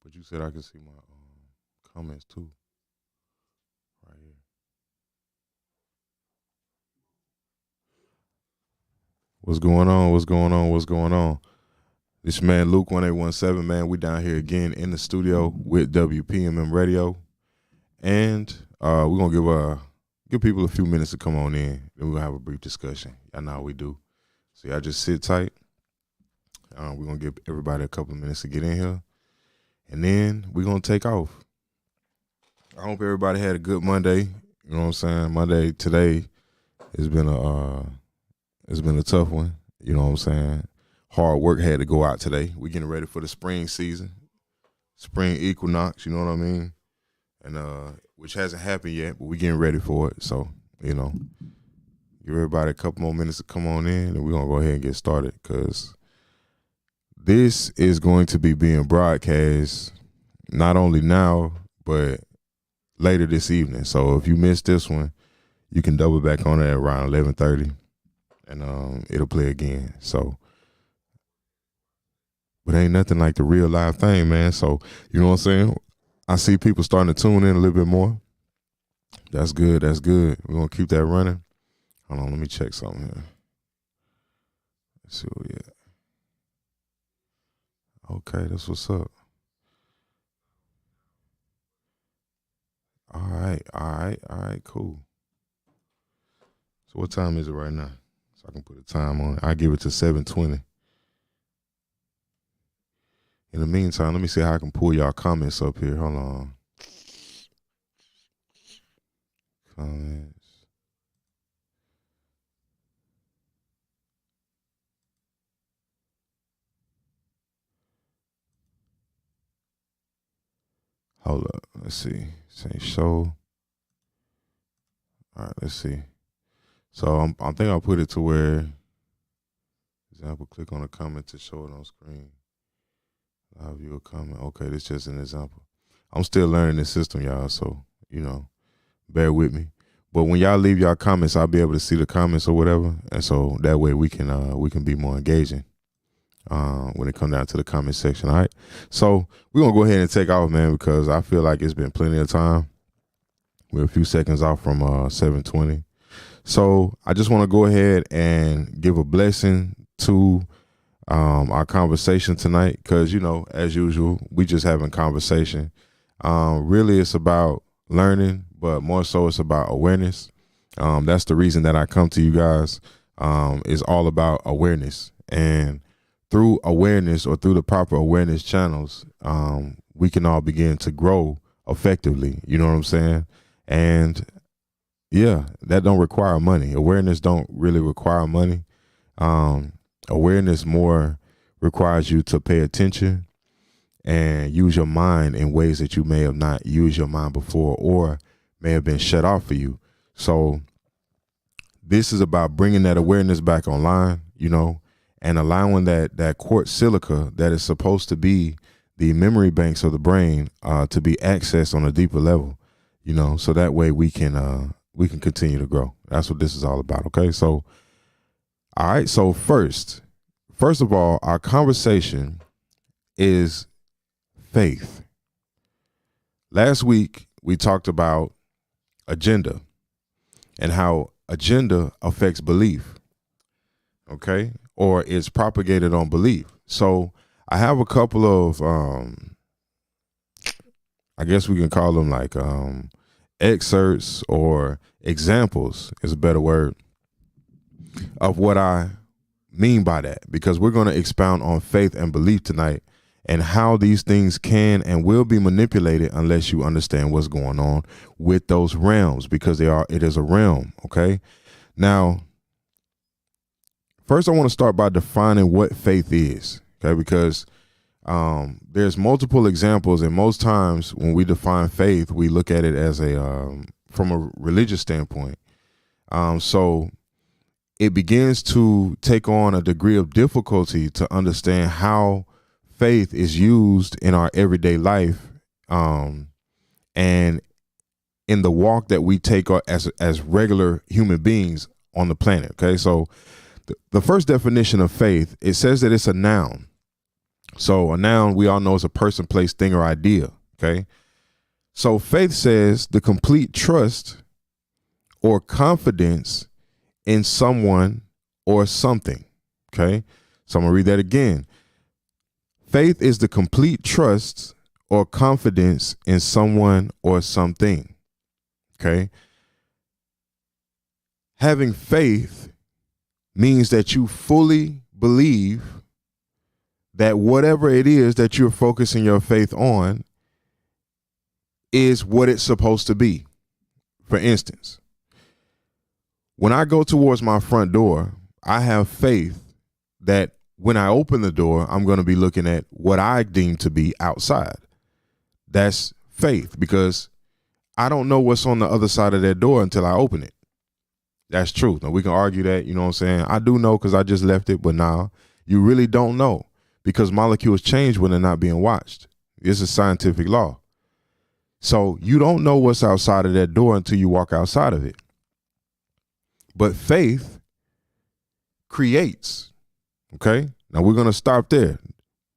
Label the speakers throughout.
Speaker 1: But you said I could see my comments too, right here. What's going on? What's going on? What's going on? This man Luke 1817, man. We down here again in the studio with WPMM Radio, and we're gonna give people a few minutes to come on in. Then we're gonna have a brief discussion. I know how we do. So y'all just sit tight. We're gonna give everybody a couple of minutes to get in here, and then we're gonna take off. I hope everybody had a good Monday. You know what I'm saying? Monday today has been a tough one. You know what I'm saying? Hard work had to go out today. We getting ready for the spring season, spring equinox. You know what I mean? And which hasn't happened yet, but we getting ready for it. So give everybody a couple more minutes to come on in, and we're gonna go ahead and get started because this is going to be being broadcast not only now but later this evening. So if you missed this one, you can double back on it at around 11:30, and it'll play again. So, but ain't nothing like the real live thing, man. So you know what I'm saying? I see people starting to tune in a little bit more. That's good. That's good. We're gonna keep that running. Hold on, let me check something here. Let's see what we at. Okay, that's what's up. All right, cool. So what time is it right now? So I can put a time on it. I give it to 7:20. In the meantime, let me see how I can pull y'all comments up here. Hold on. Comments. Hold up. Let's see. Say show. All right, let's see. So I think I'll put it to where, example, click on a comment to show it on screen. I'll view a comment. Okay, this is just an example. I'm still learning this system, y'all, so, bear with me. But when y'all leave y'all comments, I'll be able to see the comments or whatever. And so that way we can be more engaging when it comes down to the comment section, all right? So we're going to go ahead and take off, man, because I feel like it's been plenty of time. We're a few seconds off from 7:20. So I just want to go ahead and give a blessing to our conversation tonight because, as usual, we just having conversation. Really, it's about learning, but more so it's about awareness. That's the reason that I come to you guys. Is all about awareness. And through awareness or through the proper awareness channels, we can all begin to grow effectively. You know what I'm saying? And yeah, that don't require money. Awareness don't really require money. Awareness more requires you to pay attention and use your mind in ways that you may have not used your mind before or may have been shut off for you. So this is about bringing that awareness back online, and allowing that quartz silica that is supposed to be the memory banks of the brain to be accessed on a deeper level, so that way we can continue to grow. That's what this is all about. Okay. So, all right. So first of all, our conversation is faith. Last week, we talked about agenda and how agenda affects belief. Okay. Or is propagated on belief. So I have a couple of, I guess we can call them like, excerpts or examples is a better word of what I mean by that, because we're going to expound on faith and belief tonight and how these things can and will be manipulated unless you understand what's going on with those realms, because it is a realm. Okay. Now, first I want to start by defining what faith is. Okay. Because there's multiple examples, and most times when we define faith, we look at it as from a religious standpoint. So it begins to take on a degree of difficulty to understand how faith is used in our everyday life, and in the walk that we take as regular human beings on the planet. Okay, so the first definition of faith, it says that it's a noun. So a noun we all know is a person, place, thing, or idea. Okay. So faith says the complete trust or confidence in someone or something. Okay. So I'm going to read that again. Faith is the complete trust or confidence in someone or something. Okay. Having faith means that you fully believe that whatever it is that you're focusing your faith on is what it's supposed to be. For instance, when I go towards my front door, I have faith that when I open the door, I'm going to be looking at what I deem to be outside. That's faith, because I don't know what's on the other side of that door until I open it. That's truth. Now we can argue that, you know what I'm saying? I do know because I just left it, but now you really don't know, because molecules change when they're not being watched. This is scientific law. So you don't know what's outside of that door until you walk outside of it. But faith creates. Okay. Now we're going to stop there.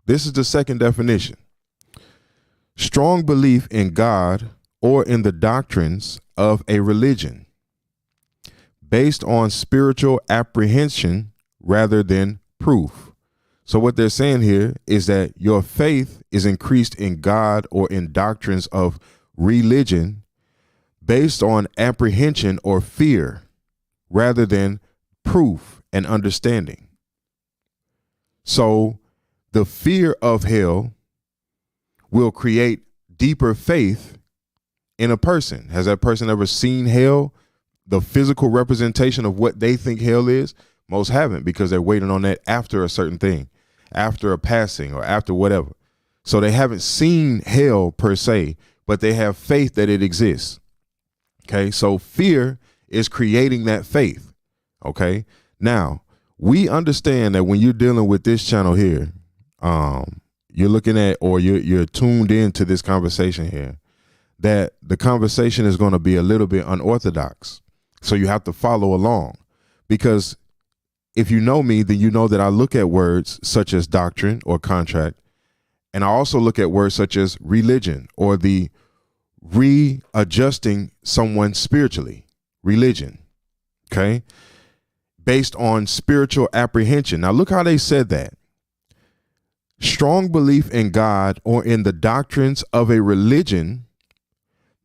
Speaker 1: This is the second definition. Strong belief in God or in the doctrines of a religion based on spiritual apprehension rather than proof. So what they're saying here is that your faith is increased in God or in doctrines of religion based on apprehension or fear rather than proof and understanding. So the fear of hell will create deeper faith in a person. Has that person ever seen hell? The physical representation of what they think hell is? Most haven't, because they're waiting on that after a certain thing, after a passing or after whatever. So they haven't seen hell per se, but they have faith that it exists. Okay, so fear is creating that faith. Okay, now we understand that when you're dealing with this channel here, you're looking at, or you're tuned into this conversation here, that the conversation is going to be a little bit unorthodox. So you have to follow along, because if you know me, then you know that I look at words such as doctrine or contract, and I also look at words such as religion, or the readjusting someone spiritually, religion, okay, based on spiritual apprehension. Now look how they said that. Strong belief in God or in the doctrines of a religion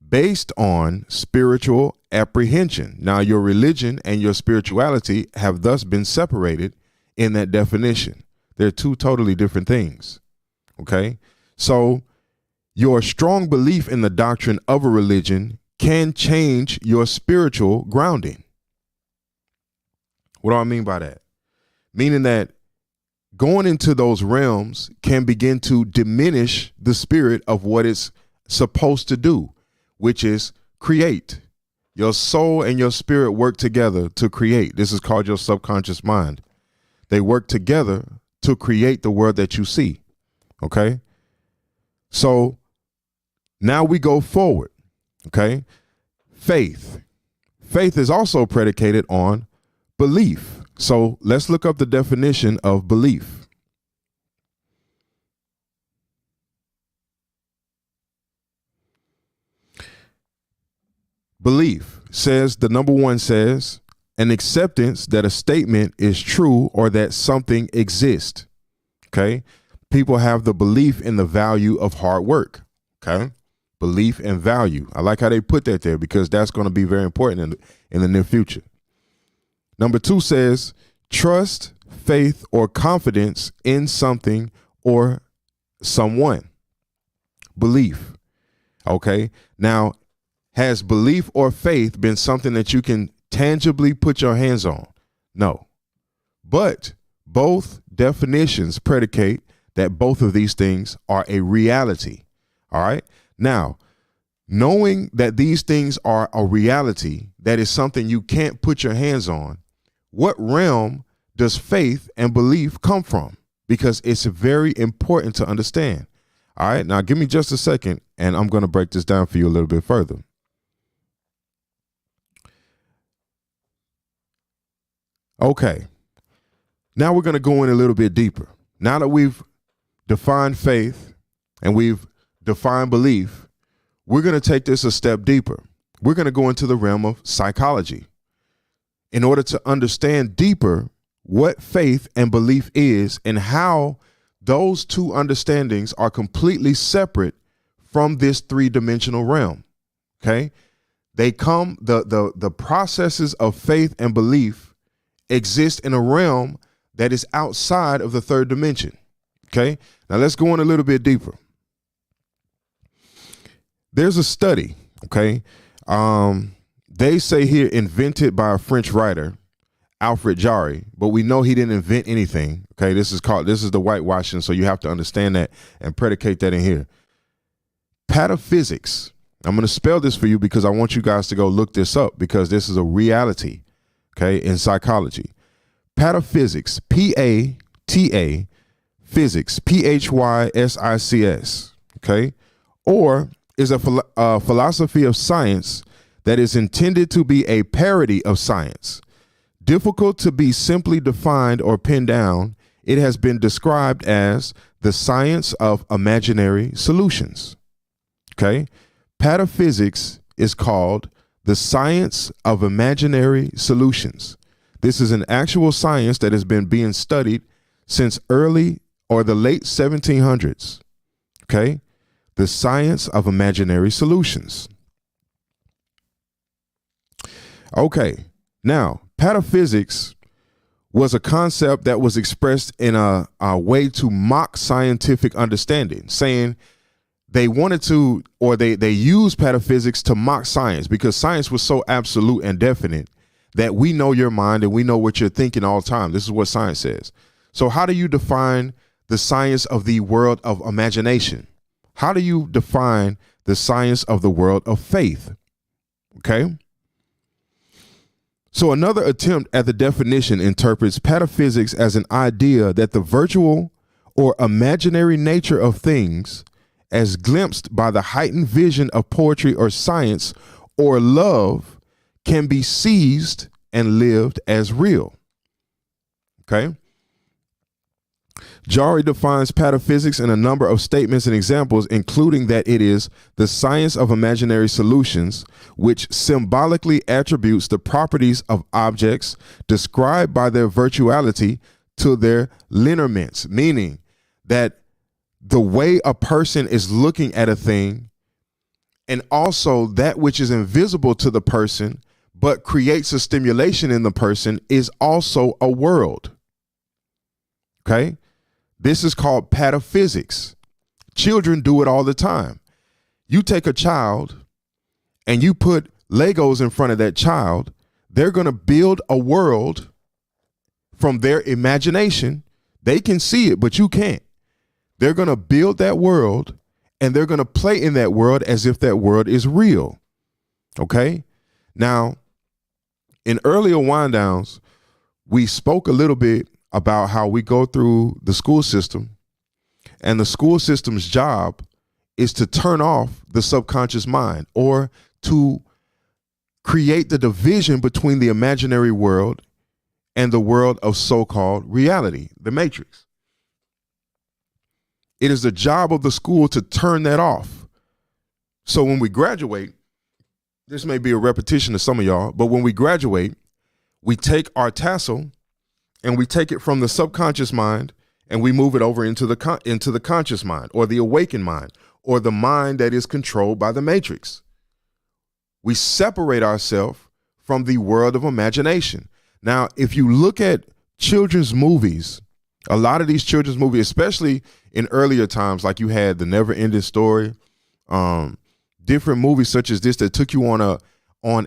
Speaker 1: based on spiritual apprehension. Now your religion and your spirituality have thus been separated in that definition. They're two totally different things. Okay, so your strong belief in the doctrine of a religion can change your spiritual grounding. What do I mean by that? Meaning that going into those realms can begin to diminish the spirit of what it's supposed to do, which is create. Your soul and your spirit work together to create. This is called your subconscious mind. They work together to create the world that you see. Okay. So now we go forward. Okay. Faith. Faith is also predicated on belief. So let's look up the definition of belief. Belief says, the number one says, an acceptance that a statement is true or that something exists. Okay. People have the belief in the value of hard work. Okay. Belief and value. I like how they put that there, because that's going to be very important in the near future. Number two says trust, faith, or confidence in something or someone. Belief. Okay. Now, has belief or faith been something that you can tangibly put your hands on? No. But both definitions predicate that both of these things are a reality. All right. Now, knowing that these things are a reality, that is something you can't put your hands on, what realm does faith and belief come from? Because it's very important to understand. All right. Now, give me just a second, and I'm going to break this down for you a little bit further. Okay. Now we're going to go in a little bit deeper. Now that we've defined faith and we've defined belief, we're going to take this a step deeper. We're going to go into the realm of psychology in order to understand deeper what faith and belief is and how those two understandings are completely separate from this three-dimensional realm. Okay? They come, the processes of faith and belief exist in a realm that is outside of the third dimension. Okay? Now let's go in a little bit deeper. There's a study, okay? They say here invented by a French writer, Alfred Jarry, but we know he didn't invent anything. Okay, this is the whitewashing, so you have to understand that and predicate that in here. Pataphysics. I'm going to spell this for you because I want you guys to go look this up because this is a reality, okay, in psychology. Pataphysics, P-A-T-A, physics, P-H-Y-S-I-C-S, okay, or is a philosophy of science that is intended to be a parody of science. Difficult to be simply defined or pinned down, it has been described as the science of imaginary solutions. Okay? Pataphysics is called the science of imaginary solutions. This is an actual science that has been being studied since early or the late 1700s. Okay? The science of imaginary solutions. Okay, now, pataphysics was a concept that was expressed in a way to mock scientific understanding, saying they wanted to, or they used pataphysics to mock science because science was so absolute and definite that we know your mind and we know what you're thinking all the time. This is what science says. So how do you define the science of the world of imagination? How do you define the science of the world of faith? Okay. So another attempt at the definition interprets pataphysics as an idea that the virtual or imaginary nature of things, as glimpsed by the heightened vision of poetry or science or love, can be seized and lived as real. Okay. Jarry defines pataphysics in a number of statements and examples, including that it is the science of imaginary solutions, which symbolically attributes the properties of objects described by their virtuality to their lineaments, meaning that the way a person is looking at a thing and also that which is invisible to the person but creates a stimulation in the person is also a world. Okay? This is called pataphysics. Children do it all the time. You take a child and you put Legos in front of that child, they're going to build a world from their imagination. They can see it, but you can't. They're going to build that world and they're going to play in that world as if that world is real. Okay? Now, in earlier wind downs, we spoke a little bit about how we go through the school system, and the school system's job is to turn off the subconscious mind or to create the division between the imaginary world and the world of so-called reality, the matrix. It is the job of the school to turn that off. So when we graduate, this may be a repetition to some of y'all, but when we graduate, we take our tassel and we take it from the subconscious mind and we move it over into the conscious mind or the awakened mind or the mind that is controlled by the matrix. We separate ourselves from the world of imagination. Now, if you look at children's movies, a lot of these children's movies, especially in earlier times, like you had The Never Ending Story, different movies such as this that took you on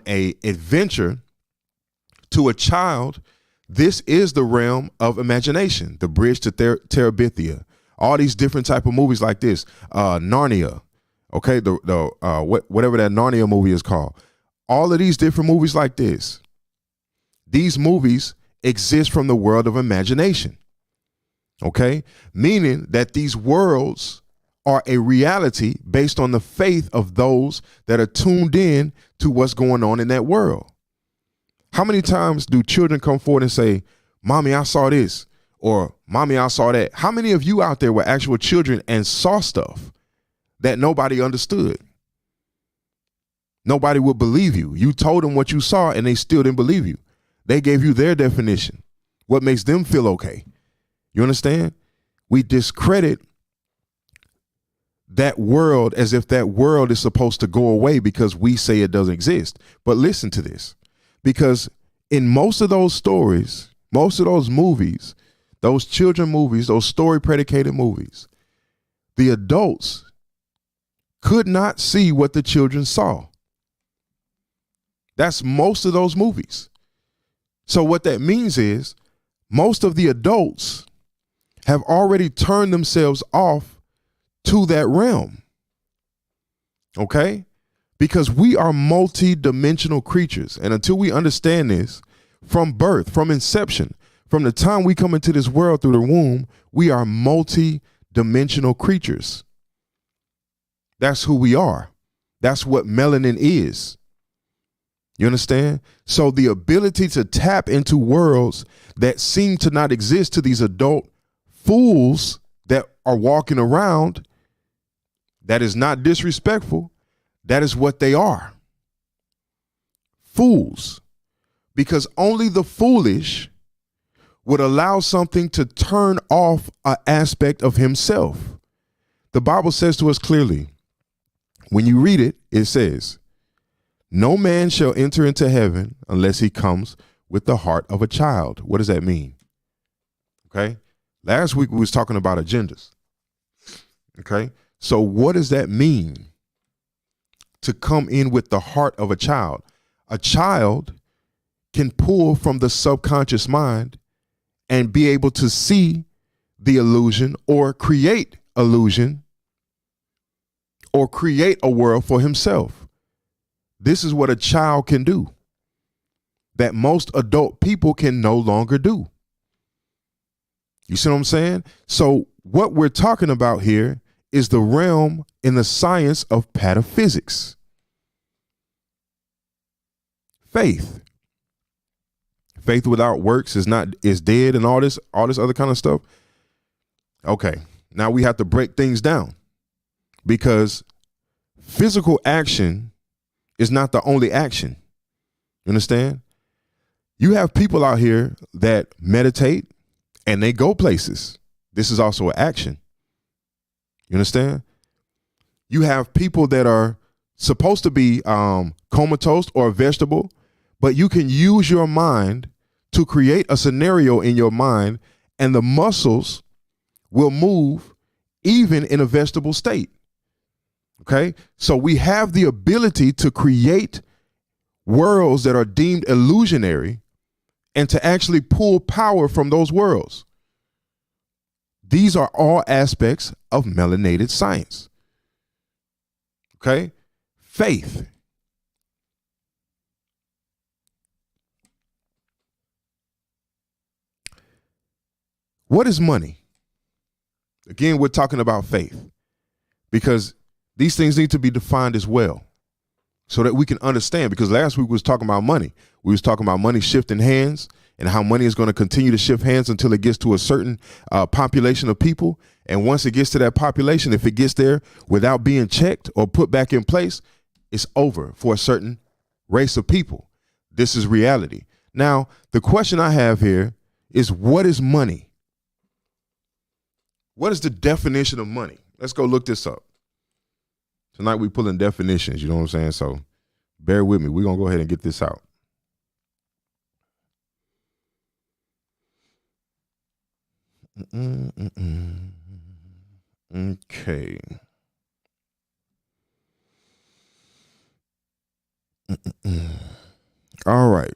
Speaker 1: a adventure. To a child, this is the realm of imagination. The Bridge to Terabithia, all these different type of movies like this, Narnia, okay, whatever that Narnia movie is called. All of these different movies like this, these movies exist from the world of imagination. Okay, meaning that these worlds are a reality based on the faith of those that are tuned in to what's going on in that world. How many times do children come forward and say, "Mommy, I saw this," Or, mommy, I saw that. How many of you out there were actual children and saw stuff that nobody understood? Nobody would believe you. You told them what you saw and they still didn't believe you. They gave you their definition, what makes them feel okay. You understand? We discredit that world as if that world is supposed to go away because we say it doesn't exist. But listen to this, because in most of those stories, most of those movies, those children movies, those story predicated movies, the adults could not see what the children saw. That's most of those movies. So what that means is most of the adults have already turned themselves off to that realm. Okay? Because we are multi-dimensional creatures. And until we understand this, from birth, from inception, from the time we come into this world through the womb, we are multi-dimensional creatures. That's who we are. That's what melanin is. You understand? So the ability to tap into worlds that seem to not exist to these adult fools that are walking around, that is not disrespectful. That is what they are. Fools. Because only the foolish would allow something to turn off an aspect of himself. The Bible says to us clearly, when you read it, it says, no man shall enter into heaven unless he comes with the heart of a child. What does that mean? Okay. Last week we was talking about agendas. Okay. So what does that mean to come in with the heart of a child? A child can pull from the subconscious mind and be able to see the illusion or create illusion or create a world for himself. This is what a child can do that most adult people can no longer do. You see what I'm saying? So what we're talking about here is the realm in the science of pataphysics. Faith. Faith without works is dead and all this other kind of stuff. Okay. Now we have to break things down because physical action is not the only action. You understand? You have people out here that meditate and they go places. This is also an action. You understand? You have people that are supposed to be comatose or a vegetable, but you can use your mind to create a scenario in your mind and the muscles will move even in a vegetable state. Okay, so we have the ability to create worlds that are deemed illusionary and to actually pull power from those worlds. These are all aspects of melanated science. Okay, faith. What is money? Again, we're talking about faith because these things need to be defined as well so that we can understand, because last week we was talking about money. We was talking about money shifting hands and how money is going to continue to shift hands until it gets to a certain population of people. And once it gets to that population, if it gets there without being checked or put back in place, it's over for a certain race of people. This is reality. Now, the question I have here is, what is money? What is the definition of money? Let's go look this up. Tonight we pulling definitions, you know what I'm saying? So bear with me. We're going to go ahead and get this out. Okay. All right.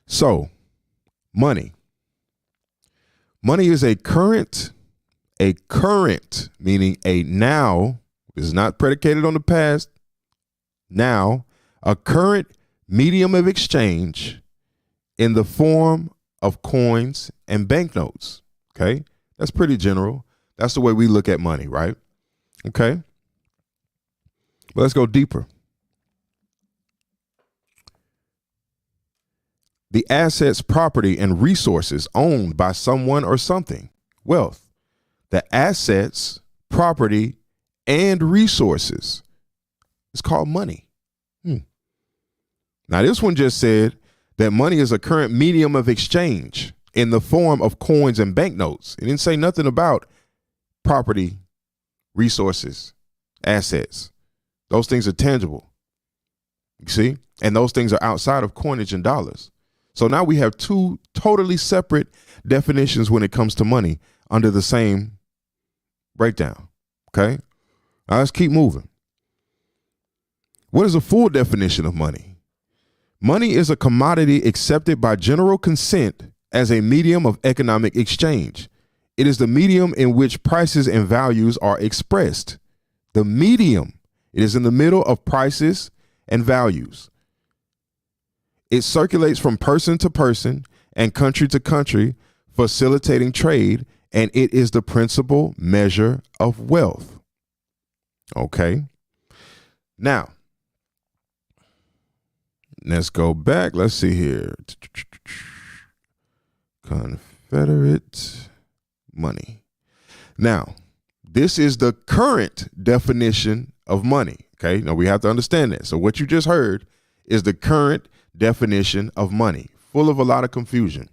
Speaker 1: So money. Money is a current, meaning a now, this is not predicated on the past, now, a current medium of exchange in the form of coins and banknotes. Okay, that's pretty general. That's the way we look at money, right? Okay, but let's go deeper. the assets, property, and resources owned by someone or something. Wealth. The assets, property, and resources. It's called money. Now, this one just said that money is a current medium of exchange in the form of coins and banknotes. It didn't say nothing about property, resources, assets. Those things are tangible. You see? And those things are outside of coinage and dollars. So now we have two totally separate definitions when it comes to money under the same breakdown. Okay? Now let's keep moving. What is a full definition of money? Money is a commodity accepted by general consent as a medium of economic exchange. It is the medium in which prices and values are expressed. The medium. It is in the middle of prices and values. It circulates from person to person and country to country, facilitating trade, and it is the principal measure of wealth. Okay. Now, let's go back. Let's see here. Confederate money. Now, this is the current definition of money. Okay. Now we have to understand that. So what you just heard is the current definition of money, full of a lot of confusion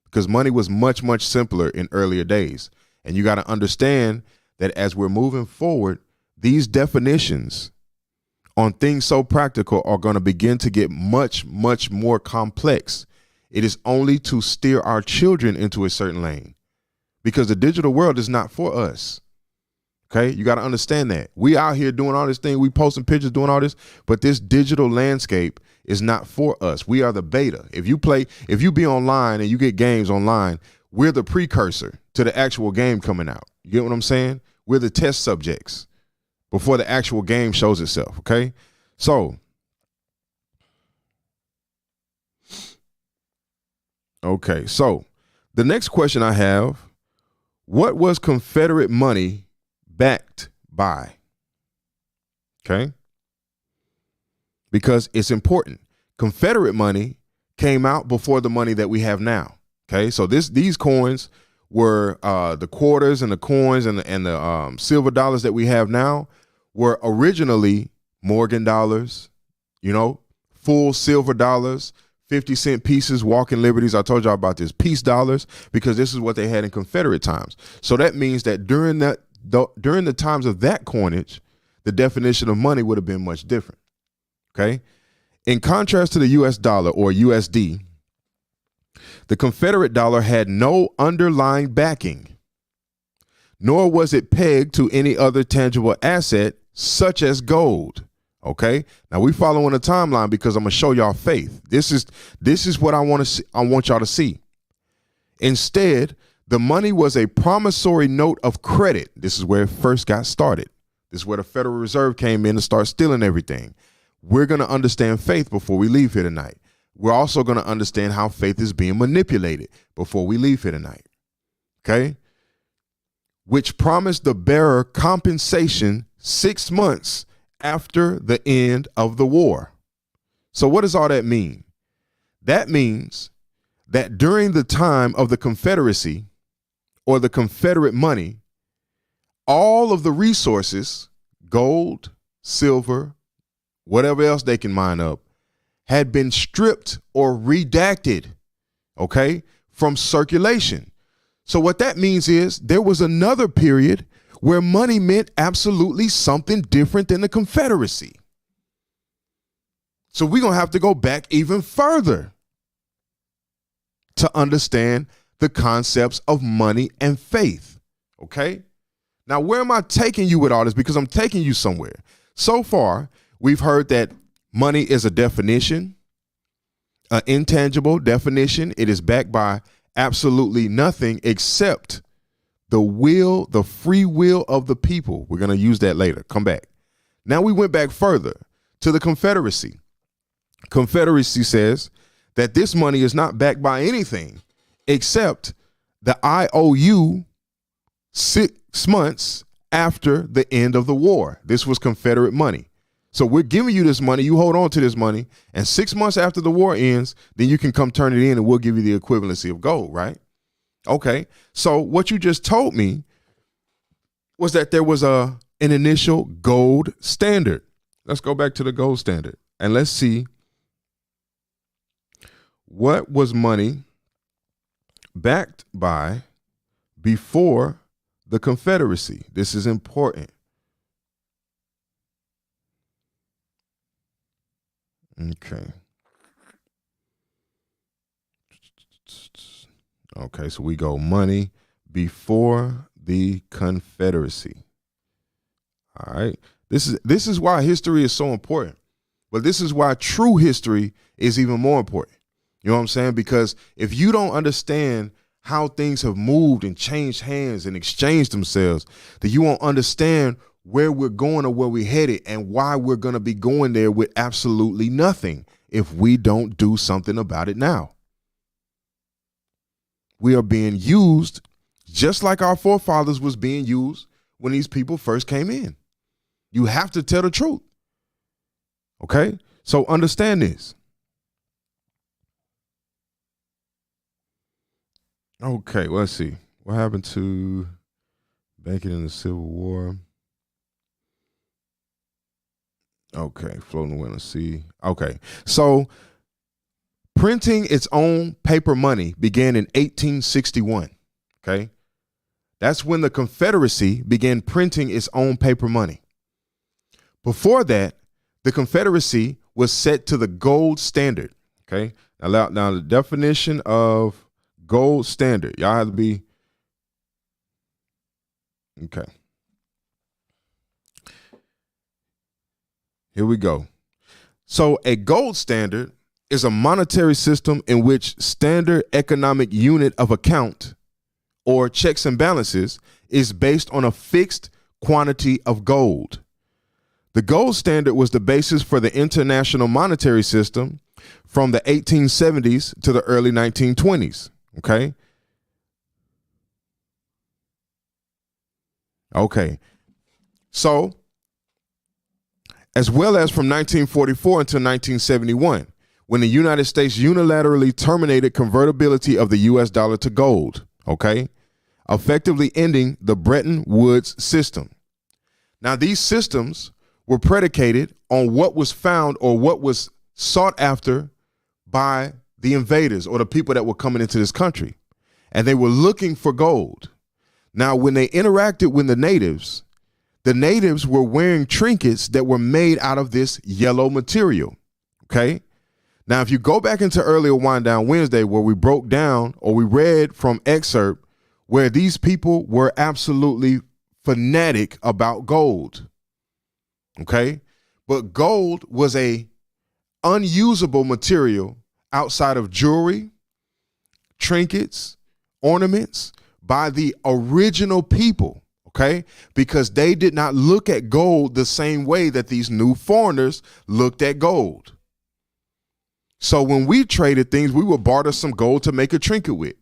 Speaker 1: because money was much, much simpler in earlier days. And you got to understand that as we're moving forward, these definitions on things so practical are going to begin to get much, much more complex. It is only to steer our children into a certain lane because the digital world is not for us. Okay, you got to understand that. We out here doing all this thing. We posting pictures, doing all this, but this digital landscape is not for us. We are the beta. If you be online and you get games online, we're the precursor to the actual game coming out. You get what I'm saying? We're the test subjects before the actual game shows itself. Okay, so the next question I have: what was Confederate money backed by? Okay. Because it's important. Confederate money came out before the money that we have now. Okay. So these coins were the quarters and the coins and the silver dollars that we have now were originally Morgan dollars, full silver dollars, 50-cent pieces, walking liberties. I told y'all about this, peace dollars, because this is what they had in Confederate times. So that means that during the times of that coinage, the definition of money would have been much different. Okay. In contrast to the US dollar or USD, the Confederate dollar had no underlying backing, nor was it pegged to any other tangible asset such as gold. Okay. Now we following a timeline because I'm going to show y'all faith. This is what I want to see. I want y'all to see. Instead, the money was a promissory note of credit. This is where it first got started. This is where the Federal Reserve came in and started stealing everything. We're going to understand faith before we leave here tonight. We're also going to understand how faith is being manipulated before we leave here tonight. Okay? Which promised the bearer compensation 6 months after the end of the war. So what does all that mean? That means that during the time of the Confederacy or the Confederate money, all of the resources, gold, silver, whatever else they can mine up, had been stripped or redacted, okay, from circulation. So what that means is there was another period where money meant absolutely something different than the Confederacy. So we're going to have to go back even further to understand the concepts of money and faith, okay? Now, where am I taking you with all this? Because I'm taking you somewhere. So far, we've heard that money is a definition, an intangible definition. It is backed by absolutely nothing except the free will of the people. We're going to use that later. Come back. Now we went back further to the Confederacy. Confederacy says that this money is not backed by anything except the IOU 6 months after the end of the war. This was Confederate money. So we're giving you this money. You hold on to this money. And 6 months after the war ends, then you can come turn it in and we'll give you the equivalency of gold, right? Okay. So what you just told me was that there was an initial gold standard. Let's go back to the gold standard and let's see what was money backed by before the Confederacy. This is important. Okay. Okay, so we go money before the Confederacy. All right. This is why history is so important. But this is why true history is even more important. You know what I'm saying? Because if you don't understand how things have moved and changed hands and exchanged themselves, then you won't understand where we're going or where we're headed and why we're going to be going there with absolutely nothing if we don't do something about it now. We are being used just like our forefathers was being used when these people first came in. You have to tell the truth. Okay? So understand this. Okay, well, let's see. What happened to banking in the Civil War? Okay, floating away on the sea. Okay, so printing its own paper money began in 1861. Okay, that's when the Confederacy began printing its own paper money. Before that, the Confederacy was set to the gold standard. Okay, now the definition of gold standard, y'all have to be okay. Here we go. So a gold standard is a monetary system in which standard economic unit of account or checks and balances is based on a fixed quantity of gold. The gold standard was the basis for the international monetary system from the 1870s to the early 1920s. Okay. Okay. So, as well as from 1944 until 1971, when the United States unilaterally terminated convertibility of the US dollar to gold, okay, effectively ending the Bretton Woods system. Now, these systems were predicated on what was found or what was sought after by the invaders or the people that were coming into this country, and they were looking for gold. Now, when they interacted with the natives were wearing trinkets that were made out of this yellow material. Okay. Now, if you go back into earlier Wind Down Wednesday, where we broke down or we read from excerpt where these people were absolutely fanatic about gold. Okay. But gold was a unusable material outside of jewelry, trinkets, ornaments by the original people. Okay, because they did not look at gold the same way that these new foreigners looked at gold. So when we traded things, we would barter some gold to make a trinket with.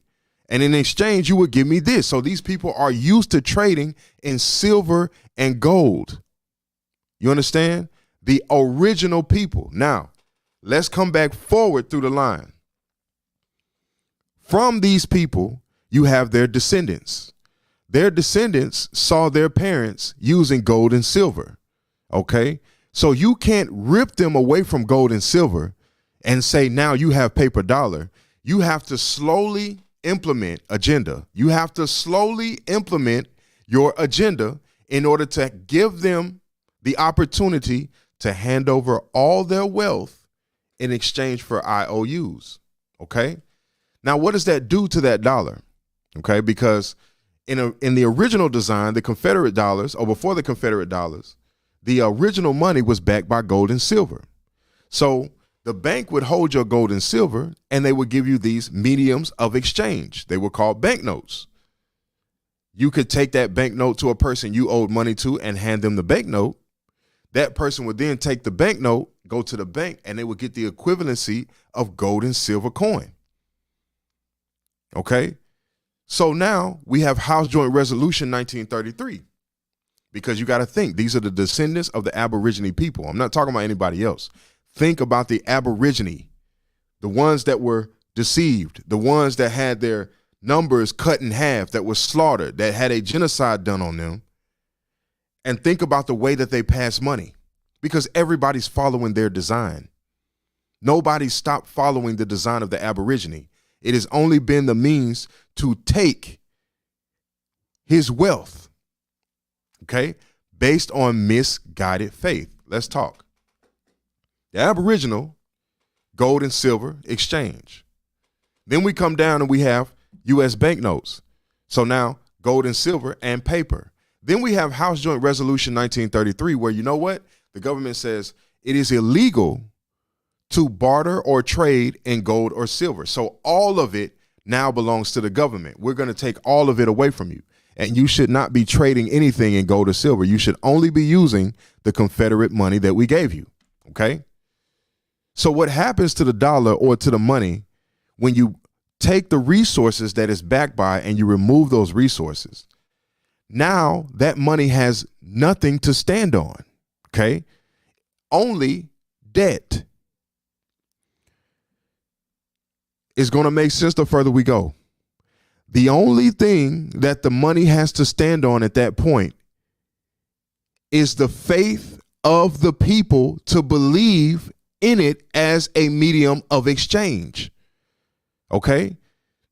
Speaker 1: And in exchange, you would give me this. So these people are used to trading in silver and gold. You understand? The original people. Now, let's come back forward through the line. From these people, you have their descendants. Their descendants saw their parents using gold and silver. Okay, so you can't rip them away from gold and silver and say, now you have paper dollar. You have to slowly implement agenda. You have to slowly implement your agenda in order to give them the opportunity to hand over all their wealth in exchange for IOUs. Okay, now what does that do to that dollar? Okay, because in the original design, the Confederate dollars, or before the Confederate dollars, the original money was backed by gold and silver. So the bank would hold your gold and silver, and they would give you these mediums of exchange. They were called banknotes. You could take that banknote to a person you owed money to and hand them the banknote. That person would then take the banknote, go to the bank, and they would get the equivalency of gold and silver coin. Okay? So now we have House Joint Resolution 1933, because you got to think, these are the descendants of the Aborigine people. I'm not talking about anybody else. Think about the Aborigine, the ones that were deceived, the ones that had their numbers cut in half, that were slaughtered, that had a genocide done on them. And think about the way that they pass money, because everybody's following their design. Nobody stopped following the design of the Aborigine. It has only been the means to take his wealth, okay, based on misguided faith. Let's talk. The Aboriginal gold and silver exchange. Then we come down and we have U.S. banknotes. So now gold and silver and paper. Then we have House Joint Resolution 1933, where, you know what? The government says it is illegal to barter or trade in gold or silver. So all of it now belongs to the government. We're going to take all of it away from you. And you should not be trading anything in gold or silver. You should only be using the Confederate money that we gave you. Okay? So what happens to the dollar or to the money when you take the resources that it's backed by and you remove those resources? Now that money has nothing to stand on. Okay? Only debt. It's going to make sense the further we go. The only thing that the money has to stand on at that point is the faith of the people to believe in it as a medium of exchange. Okay?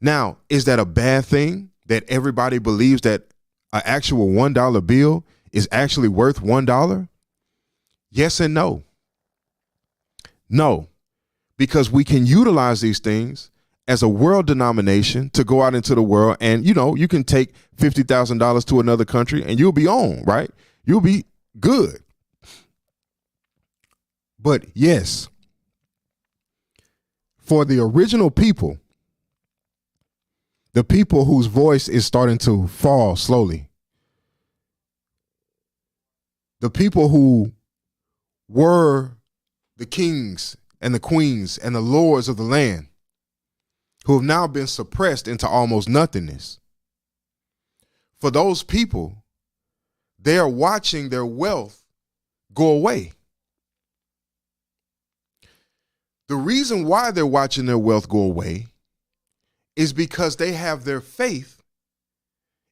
Speaker 1: Now, is that a bad thing that everybody believes that an actual $1 bill is actually worth $1? Yes and no. No, because we can utilize these things as a world denomination to go out into the world, and you can take $50,000 to another country and you'll be on, right? You'll be good. But yes, for the original people, the people whose voice is starting to fall slowly, the people who were the kings and the queens and the lords of the land, who have now been suppressed into almost nothingness. For those people, they are watching their wealth go away. The reason why they're watching their wealth go away is because they have their faith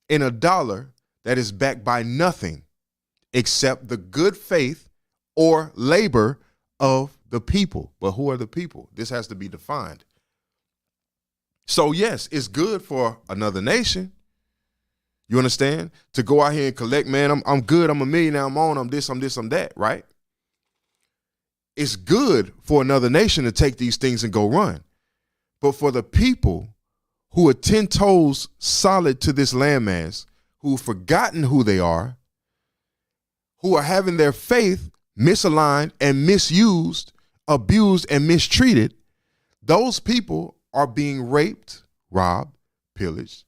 Speaker 1: in a dollar that is backed by nothing except the good faith or labor of the people. But who are the people? This has to be defined. So yes, it's good for another nation. You understand? To go out here and collect, man, I'm good, I'm a millionaire, I'm this, I'm that, right? It's good for another nation to take these things and go run. But for the people who are 10 toes solid to this landmass, who've forgotten who they are, who are having their faith misaligned and misused, abused and mistreated, those people are being raped, robbed, pillaged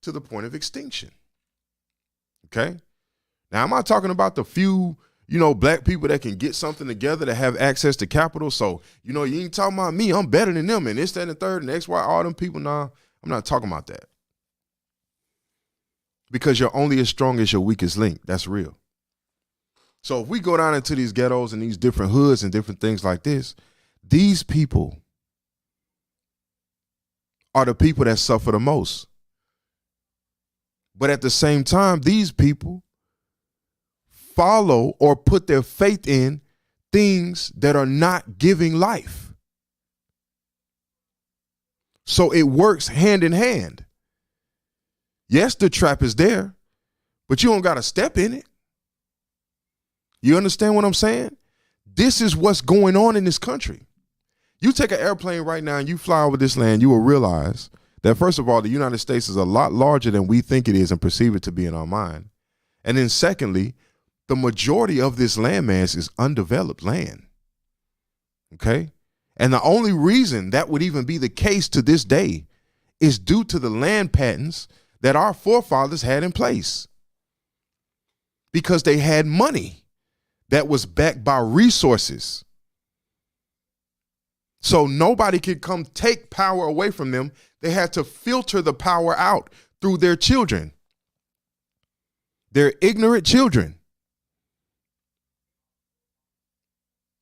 Speaker 1: to the point of extinction. Okay? Now, I'm not talking about the few, black people that can get something together, that have access to capital. So, you ain't talking about me. I'm better than them and this, that, and the third, and X, Y, all them people. Nah, I'm not talking about that. Because you're only as strong as your weakest link. That's real. So if we go down into these ghettos and these different hoods and different things like this, these people are the people that suffer the most. But at the same time, these people follow or put their faith in things that are not giving life. So it works hand in hand. Yes, the trap is there, but you don't got to step in it. You understand what I'm saying? This is what's going on in this country. You take an airplane right now and you fly over this land, you will realize that, first of all, the United States is a lot larger than we think it is and perceive it to be in our mind. And then secondly, the majority of this landmass is undeveloped land. Okay? And the only reason that would even be the case to this day is due to the land patents that our forefathers had in place. Because they had money that was backed by resources. So nobody could come take power away from them. They had to filter the power out through their children, their ignorant children.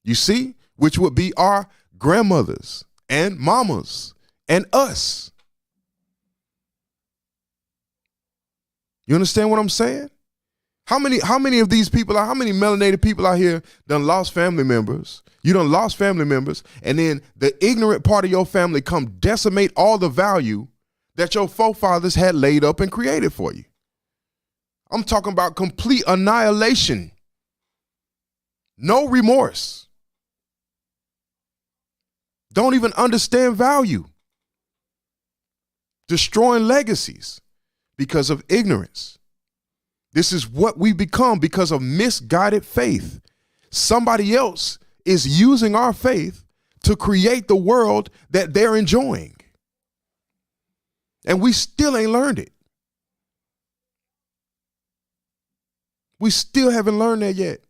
Speaker 1: You see, which would be our grandmothers and mamas and us. You understand what I'm saying? How many of these people, how many melanated people out here done lost family members? You done lost family members, and then the ignorant part of your family come decimate all the value that your forefathers had laid up and created for you. I'm talking about complete annihilation. No remorse. Don't even understand value. Destroying legacies because of ignorance. This is what we become because of misguided faith. Somebody else is using our faith to create the world that they're enjoying. And we still ain't learned it. We still haven't learned that yet.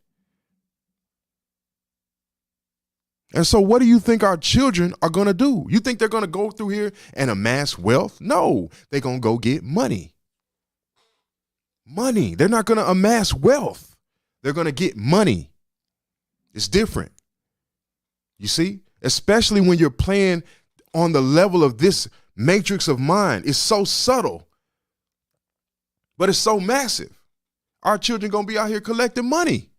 Speaker 1: And so what do you think our children are going to do? You think they're going to go through here and amass wealth? No, they're going to go get money. Money. They're not going to amass wealth. They're going to get money. It's different. You see, especially when you're playing on the level of this matrix of mind. It's so subtle, but it's so massive. Our children going to be out here collecting money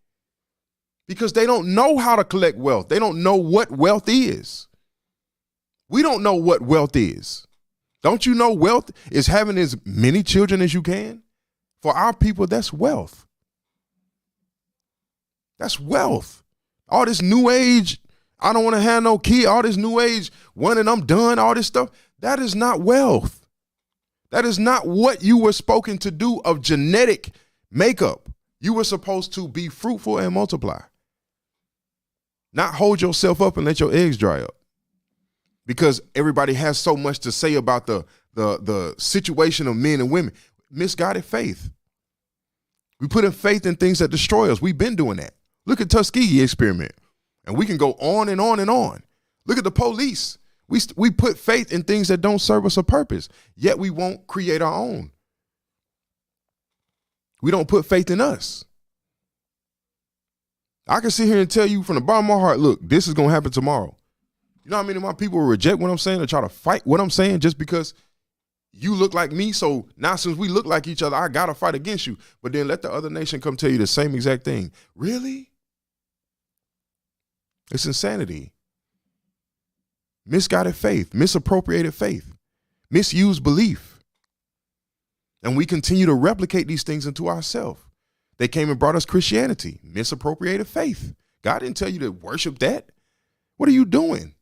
Speaker 1: because they don't know how to collect wealth. They don't know what wealth is. We don't know what wealth is. Don't you know wealth is having as many children as you can? For our people, that's wealth. That's wealth. All this new age, I don't want to have no kid, all this new age, one and I'm done, all this stuff, that is not wealth. That is not what you were spoken to do of genetic makeup. You were supposed to be fruitful and multiply. Not hold yourself up and let your eggs dry up. Because everybody has so much to say about the situation of men and women. Misguided faith. We put in faith in things that destroy us. We've been doing that. Look at Tuskegee experiment. And we can go on and on and on. Look at the police. We put faith in things that don't serve us a purpose, yet we won't create our own. We don't put faith in us. I can sit here and tell you from the bottom of my heart, look, this is going to happen tomorrow. You know how many of my people will reject what I'm saying or try to fight what I'm saying just because you look like me? So now since we look like each other, I got to fight against you. But then let the other nation come tell you the same exact thing. Really? It's insanity. Misguided faith, misappropriated faith, misused belief. And we continue to replicate these things into ourselves. They came and brought us Christianity, misappropriated faith. God didn't tell you to worship that. What are you doing?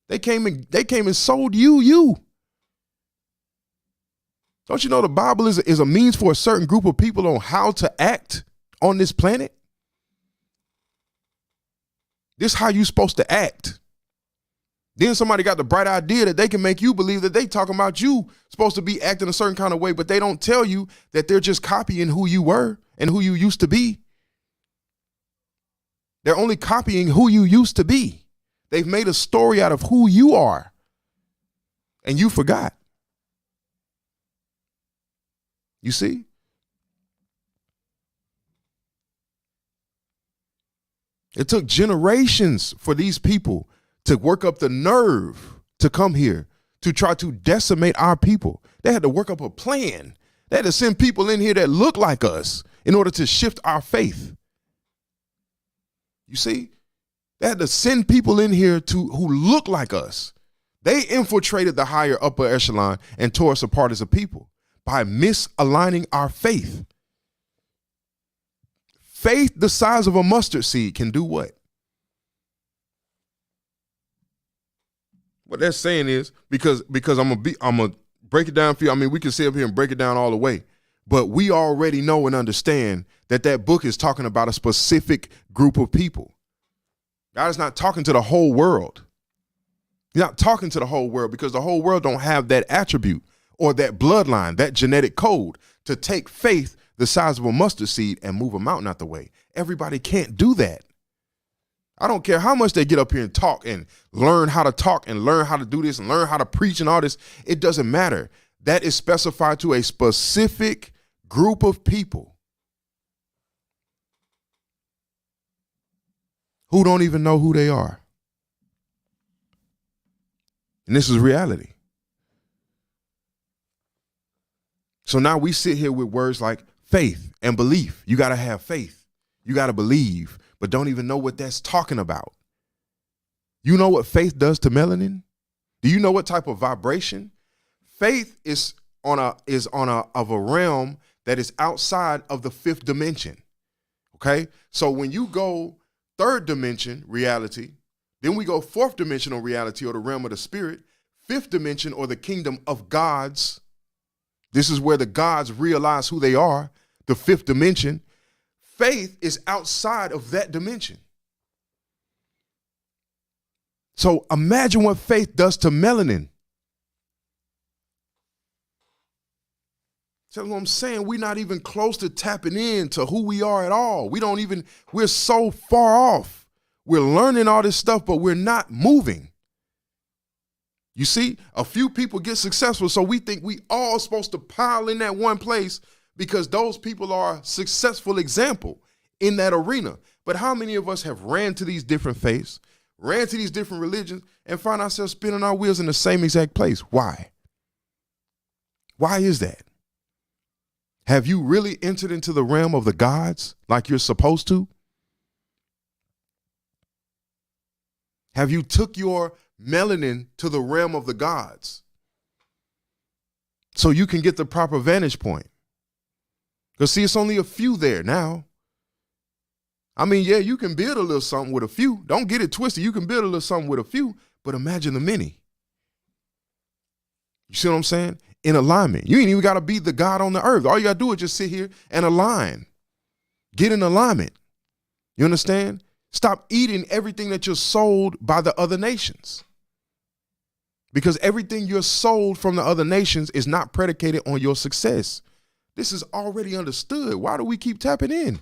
Speaker 1: They came and sold you. Don't you know the Bible is a means for a certain group of people on how to act on this planet? This is how you're supposed to act. Then somebody got the bright idea that they can make you believe that they talking about you supposed to be acting a certain kind of way, but they don't tell you that they're just copying who you were and who you used to be. They're only copying who you used to be. They've made a story out of who you are, and you forgot. You see? It took generations for these people to work up the nerve to come here to try to decimate our people. They had to work up a plan. They had to send people in here that look like us in order to shift our faith. You see? They had to send people in here who look like us. They infiltrated the higher upper echelon and tore us apart as a people by misaligning our faith. Faith the size of a mustard seed can do what? What that's saying is, because I'm gonna break it down for you. I mean, we can sit up here and break it down all the way, but we already know and understand that book is talking about a specific group of people. God is not talking to the whole world. He's not talking to the whole world because the whole world don't have that attribute or that bloodline, that genetic code to take faith the size of a mustard seed and move a mountain out the way. Everybody can't do that. I don't care how much they get up here and talk and learn how to talk and learn how to do this and learn how to preach and all this. It doesn't matter. That is specified to a specific group of people who don't even know who they are. And this is reality. So now we sit here with words like faith and belief. You got to have faith. You got to believe, but don't even know what that's talking about. You know what faith does to melanin? Do you know what type of vibration? Faith is of a realm that is outside of the fifth dimension. Okay? So when you go third dimension reality, then we go fourth dimensional reality, or the realm of the spirit, fifth dimension, or the kingdom of gods. This is where the gods realize who they are, the fifth dimension. Faith is outside of that dimension. So imagine what faith does to melanin. So what I'm saying, we're not even close to tapping into who we are at all. We're so far off. We're learning all this stuff, but we're not moving. You see, a few people get successful, so we think we all supposed to pile in that one place because those people are a successful example in that arena. But how many of us have ran to these different faiths, ran to these different religions, and find ourselves spinning our wheels in the same exact place? Why? Why is that? Have you really entered into the realm of the gods like you're supposed to? Have you took your melanin to the realm of the gods so you can get the proper vantage point? Because see, it's only a few there now. I mean, yeah, you can build a little something with a few. Don't get it twisted. You can build a little something with a few, but imagine the many. You see what I'm saying? In alignment. You ain't even got to be the God on the earth. All you got to do is just sit here and align. Get in alignment. You understand? Stop eating everything that you're sold by the other nations. Because everything you're sold from the other nations is not predicated on your success. This is already understood. Why do we keep tapping in?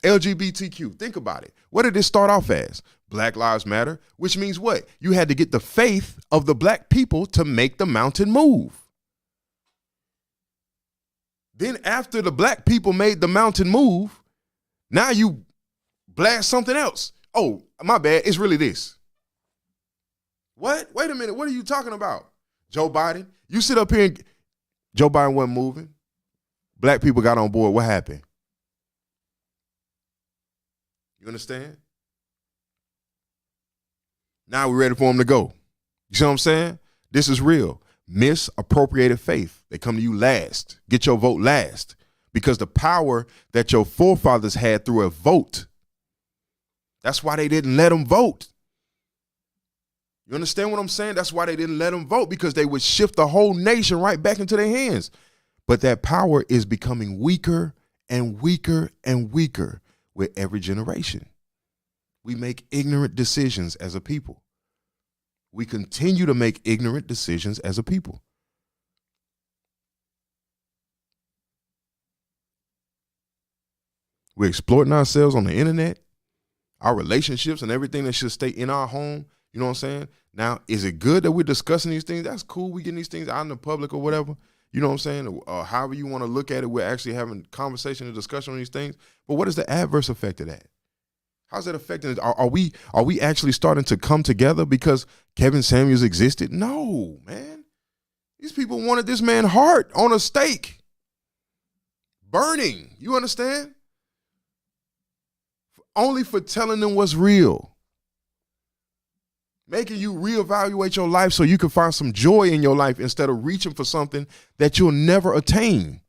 Speaker 1: LGBTQ, think about it. What did this start off as? Black Lives Matter, which means what? You had to get the faith of the black people to make the mountain move. Then after the black people made the mountain move, now you blast something else. Oh, my bad. It's really this. What? Wait a minute. What are you talking about? Joe Biden. You sit up here and Joe Biden wasn't moving. Black people got on board. What happened? You understand? Now we're ready for them to go. You see what I'm saying? This is real. Misappropriated faith. They come to you last. Get your vote last. Because the power that your forefathers had through a vote, that's why they didn't let them vote. You understand what I'm saying? That's why they didn't let them vote, because they would shift the whole nation right back into their hands. But that power is becoming weaker and weaker and weaker with every generation. We make ignorant decisions as a people. We continue to make ignorant decisions as a people. We're exploiting ourselves on the internet, our relationships and everything that should stay in our home. You know what I'm saying? Now, is it good that we're discussing these things? That's cool. We getting these things out in the public or whatever. You know what I'm saying? However you want to look at it, we're actually having conversation and discussion on these things. But what is the adverse effect of that? How's that affecting it? Are we actually starting to come together because Kevin Samuels existed? No, man. These people wanted this man's heart on a stake. Burning. You understand? Only for telling them what's real. Making you reevaluate your life so you can find some joy in your life instead of reaching for something that you'll never attain.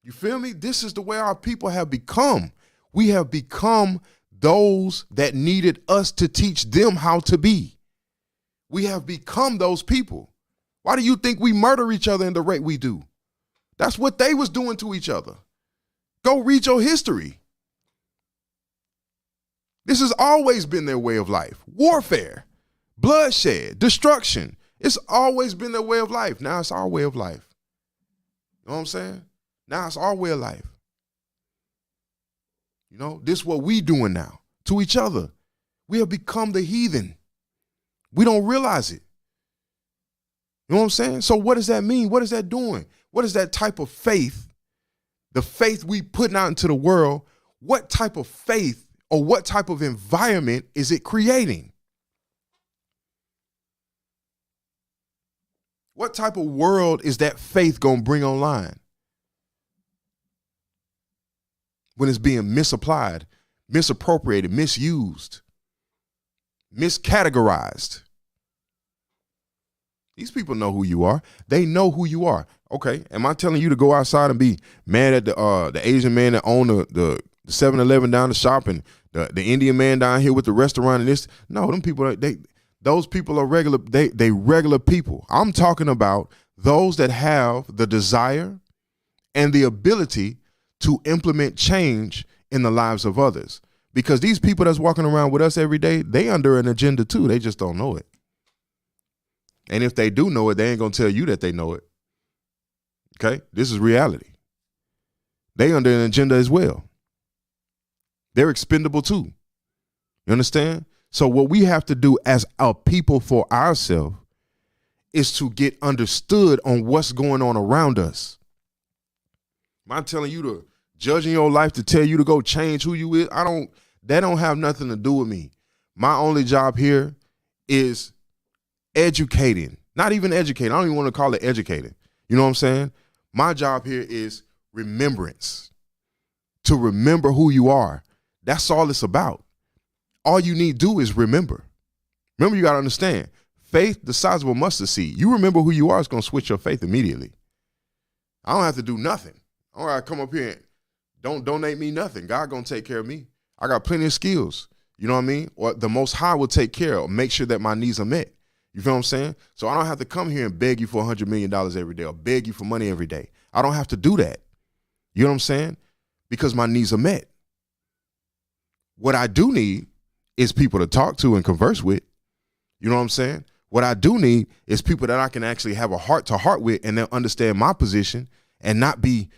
Speaker 1: You feel me? This is the way our people have become. We have become those that needed us to teach them how to be. We have become those people. Why do you think we murder each other in the rate we do? That's what they was doing to each other. Go read your history. This has always been their way of life. Warfare, bloodshed, destruction. It's always been their way of life. Now it's our way of life. You know what I'm saying? Now it's our way of life. You know, this is what we doing now to each other. We have become the heathen. We don't realize it. You know what I'm saying? So what does that mean? What is that doing? What is that type of faith? The faith we putting out into the world, what type of faith or what type of environment is it creating? What type of world is that faith going to bring online when it's being misapplied, misappropriated, misused, miscategorized? These people know who you are. They know who you are. Okay, am I telling you to go outside and be mad at the Asian man that owned the 7-Eleven down the shop and the Indian man down here with the restaurant and this? No, them people, those people are regular. They regular people. I'm talking about those that have the desire and the ability to implement change in the lives of others. Because these people that's walking around with us every day, they under an agenda too. They just don't know it. And if they do know it, they ain't gonna tell you that they know it. Okay, this is reality. They under an agenda as well. They're expendable too. You understand? So what we have to do as a people for ourselves is to get understood on what's going on around us. Am I telling you to judging your life to tell you to go change who you is? That don't have nothing to do with me. My only job here is educating, not even educating. I don't even want to call it educating. You know what I'm saying? My job here is remembrance, to remember who you are. That's all it's about. All you need to do is remember. Remember, you got to understand, faith the size of a mustard seed. You remember who you are, it's going to switch your faith immediately. I don't have to do nothing. I don't have to come up here and don't donate me nothing. God going to take care of me. I got plenty of skills. You know what I mean? Or the Most High will take care of, make sure that my needs are met. You feel what I'm saying? So I don't have to come here and beg you for $100 million every day or beg you for money every day. I don't have to do that. You know what I'm saying? Because my needs are met. What I do need is people to talk to and converse with. You know what I'm saying? What I do need is people that I can actually have a heart to heart with and they'll understand my position and not be,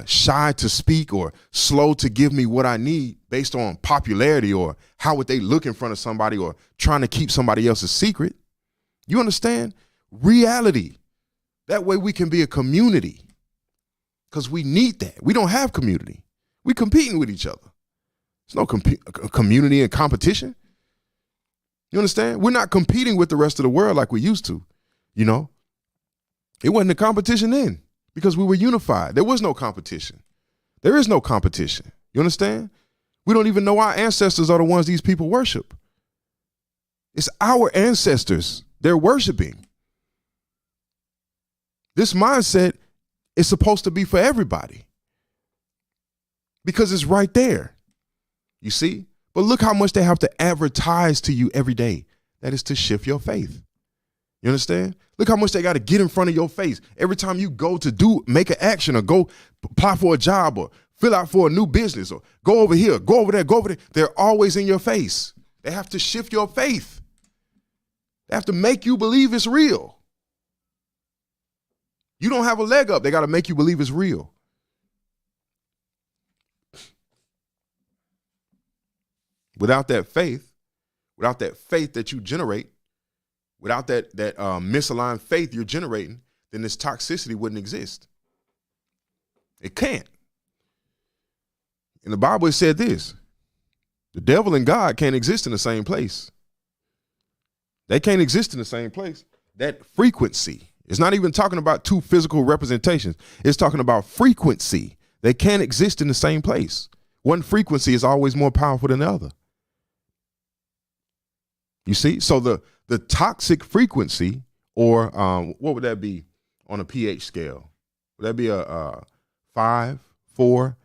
Speaker 1: shy to speak or slow to give me what I need based on popularity or how would they look in front of somebody or trying to keep somebody else's secret. You understand? Reality. That way we can be a community because we need that. We don't have community. We're competing with each other. There's no community and competition. You understand? We're not competing with the rest of the world like we used to. It wasn't a competition then because we were unified. There was no competition. There is no competition. You understand? We don't even know our ancestors are the ones these people worship. It's our ancestors they're worshiping. This mindset is supposed to be for everybody because it's right there. You see? But look how much they have to advertise to you every day. That is to shift your faith. You understand? Look how much they got to get in front of your face. Every time you go to make an action or go apply for a job or fill out for a new business or go over here, go over there, go over there. They're always in your face. They have to shift your faith. They have to make you believe it's real. You don't have a leg up. They got to make you believe it's real. Without that faith that you generate, without that misaligned faith you're generating, then this toxicity wouldn't exist. It can't. In the Bible, it said this: the devil and God can't exist in the same place. They can't exist in the same place. That frequency. It's not even talking about two physical representations. It's talking about frequency. They can't exist in the same place. One frequency is always more powerful than the other. You see? So the toxic frequency, or what would that be on a pH scale? Would that be a 5, 4?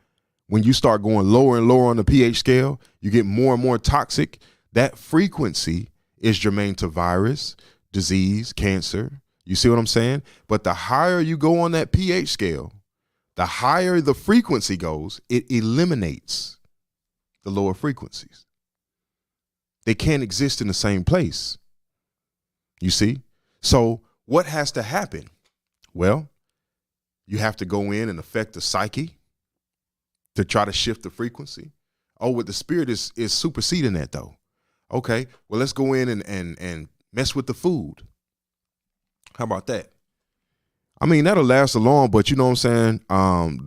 Speaker 1: When you start going lower and lower on the pH scale, you get more and more toxic. That frequency is germane to virus, disease, cancer. You see what I'm saying? But the higher you go on that pH scale, the higher the frequency goes, it eliminates the lower frequencies. They can't exist in the same place. You see? So what has to happen? Well, you have to go in and affect the psyche to try to shift the frequency. Oh, what the spirit is superseding that though. Okay, well, let's go in and mess with the food. How about that? I mean, that'll last along, but you know what I'm saying?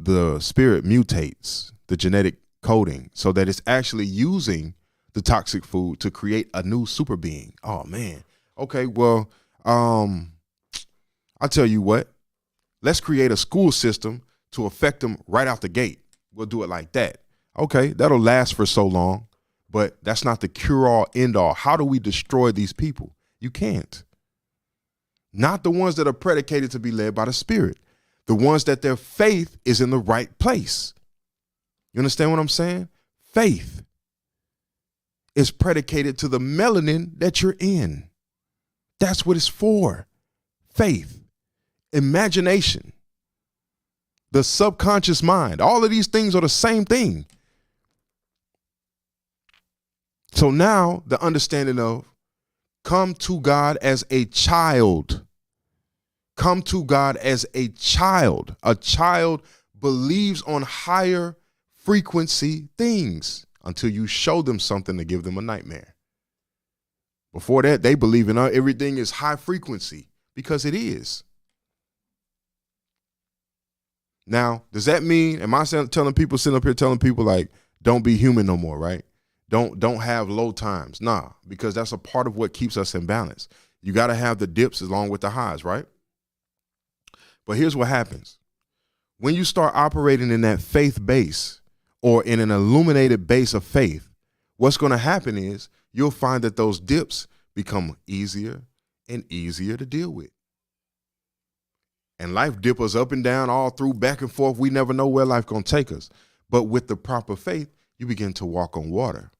Speaker 1: The spirit mutates, the genetic coding so that it's actually using the toxic food to create a new super being. Oh man. Okay, well, I'll tell you what. Let's create a school system to affect them right out the gate. We'll do it like that. Okay, that'll last for so long, but that's not the cure-all, end-all. How do we destroy these people? You can't. Not the ones that are predicated to be led by the Spirit. The ones that their faith is in the right place. You understand what I'm saying? Faith is predicated to the melanin that you're in. That's what it's for. Faith, imagination, the subconscious mind. All of these things are the same thing. So now the understanding of come to God as a child. Come to God as a child. A child believes on higher frequency things until you show them something to give them a nightmare. Before that, they believe in everything is high frequency because it is. Now, does that mean, am I telling people, sitting up here telling people like, don't be human no more, right? Don't have low times. Nah, because that's a part of what keeps us in balance. You got to have the dips along with the highs, right? But here's what happens. When you start operating in that faith base or in an illuminated base of faith, what's going to happen is you'll find that those dips become easier and easier to deal with. And life dip us up and down, all through, back and forth. We never know where life going to take us. But with the proper faith, you begin to walk on water.